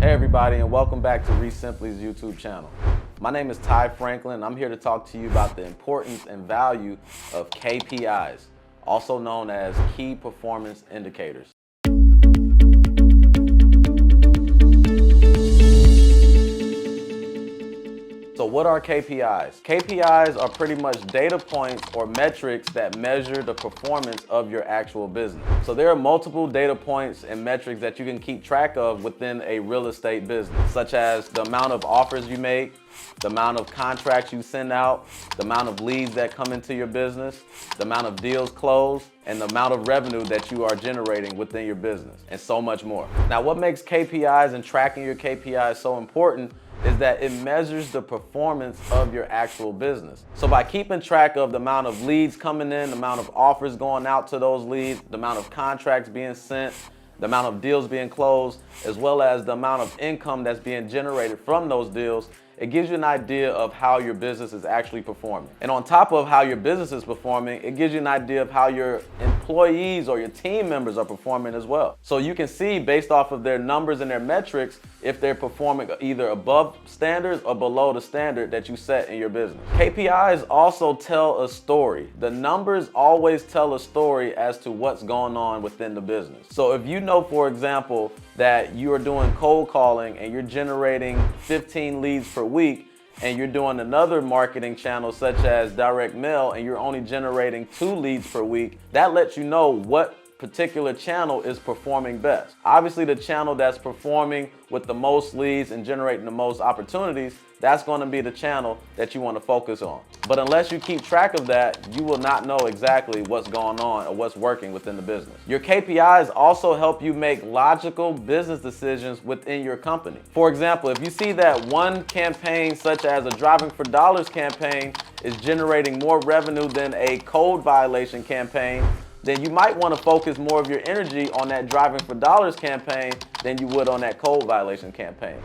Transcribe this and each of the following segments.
Hey everybody, and welcome back to REsimpli's YouTube channel. My name is Ty Franklin, and I'm here to talk to you about the importance and value of KPIs, also known as Key Performance Indicators. So what are KPIs? KPIs are pretty much data points or metrics that measure the performance of your actual business. So there are multiple data points and metrics that you can keep track of within a real estate business, such as the amount of offers you make, the amount of contracts you send out, the amount of leads that come into your business, the amount of deals closed, and the amount of revenue that you are generating within your business, and so much more. Now, what makes KPIs and tracking your KPIs so important is that it measures the performance of your actual business. So by keeping track of the amount of leads coming in, the amount of offers going out to those leads, the amount of contracts being sent, the amount of deals being closed, as well as the amount of income that's being generated from those deals, it gives you an idea of how your business is actually performing. And on top of how your business is performing, it gives you an idea of how your employees or your team members are performing as well. So you can see based off of their numbers and their metrics if they're performing either above standards or below the standard that you set in your business. KPIs also tell a story. The numbers always tell a story as to what's going on within the business. So if you know, for example, that you are doing cold calling and you're generating 15 leads per week, and you're doing another marketing channel such as direct mail and you're only generating 2 leads per week, that lets you know what particular channel is performing best. Obviously, the channel that's performing with the most leads and generating the most opportunities, that's going to be the channel that you want to focus on. But unless you keep track of that, you will not know exactly what's going on or what's working within the business. Your KPIs also help you make logical business decisions within your company. For example, if you see that one campaign, such as a Driving for Dollars campaign, is generating more revenue than a code violation campaign, then you might want to focus more of your energy on that Driving for Dollars campaign than you would on that code violation campaign.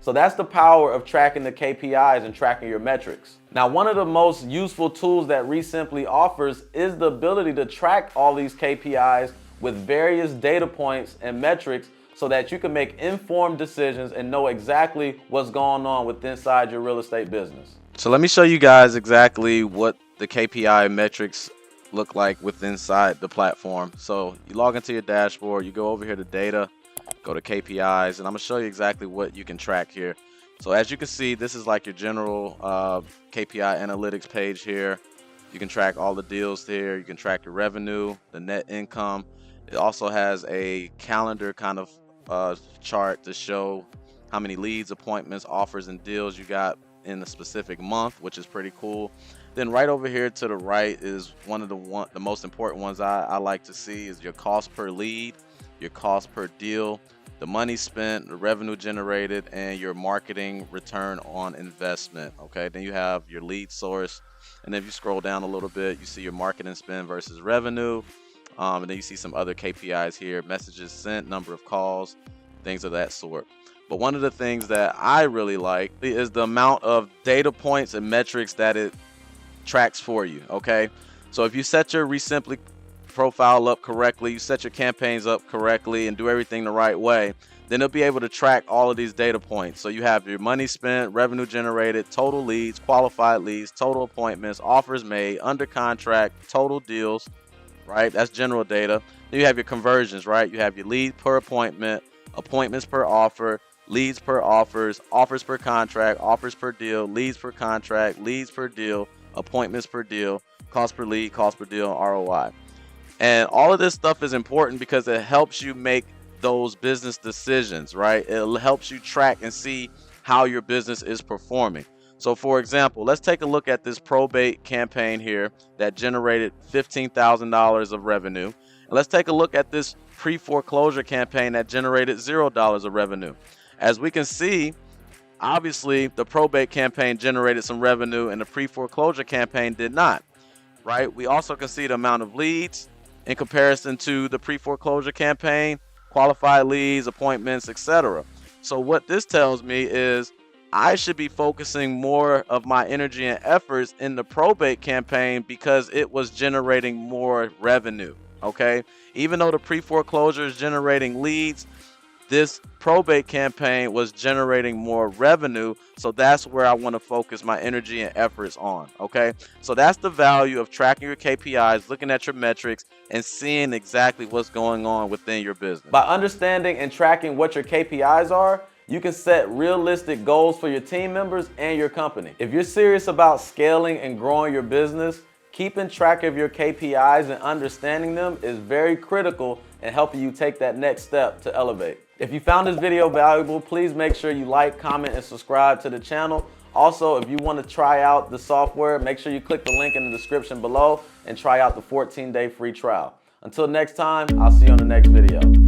So that's the power of tracking the KPIs and tracking your metrics. Now, one of the most useful tools that REsimpli offers is the ability to track all these KPIs with various data points and metrics so that you can make informed decisions and know exactly what's going on inside your real estate business. So let me show you guys exactly what the KPI metrics look like inside the platform. So you log into your dashboard, you go over here to data, go to KPIs, and I'm gonna show you exactly what you can track here. So as you can see, this is like your general KPI analytics page here. You can track all the deals here. You can track your revenue, the net income. It also has a calendar kind of chart to show how many leads, appointments, offers, and deals you got in a specific month, which is pretty cool. Then right over here to the right is one of the most important ones I like to see is your cost per lead, your cost per deal, the money spent, the revenue generated, and your marketing return on investment. Okay, then you have your lead source, and if you scroll down a little bit, you see your marketing spend versus revenue, and then you see some other KPIs here, messages sent, number of calls, things of that sort. But one of the things that I really like is the amount of data points and metrics that it tracks for you. Okay, so if you set your REsimpli profile up correctly, you set your campaigns up correctly, and do everything the right way, then it'll be able to track all of these data points. So you have your money spent, revenue generated, total leads, qualified leads, total appointments, offers made, under contract, total deals, right? That's general data. Then you have your conversions, right? You have your lead per appointment, appointments per offer, leads per offers, offers per contract, offers per deal, leads per contract, leads per deal, appointments per deal, cost per lead, cost per deal, and ROI. And all of this stuff is important because it helps you make those business decisions, right? It helps you track and see how your business is performing. So for example, let's take a look at this probate campaign here that generated $15,000 of revenue. And let's take a look at this pre-foreclosure campaign that generated $0 of revenue. As we can see, obviously the probate campaign generated some revenue and the pre-foreclosure campaign did not, right? We also can see the amount of leads in comparison to the pre-foreclosure campaign, qualified leads, appointments, etc. So what this tells me is I should be focusing more of my energy and efforts in the probate campaign because it was generating more revenue. Okay, even though the pre-foreclosure is generating leads, this probate campaign was generating more revenue, so that's where I want to focus my energy and efforts on, okay? So that's the value of tracking your KPIs, looking at your metrics, and seeing exactly what's going on within your business. By understanding and tracking what your KPIs are, you can set realistic goals for your team members and your company. If you're serious about scaling and growing your business, keeping track of your KPIs and understanding them is very critical in helping you take that next step to elevate. If you found this video valuable, please make sure you like, comment, and subscribe to the channel. Also, if you want to try out the software, make sure you click the link in the description below and try out the 14-day free trial. Until next time, I'll see you on the next video.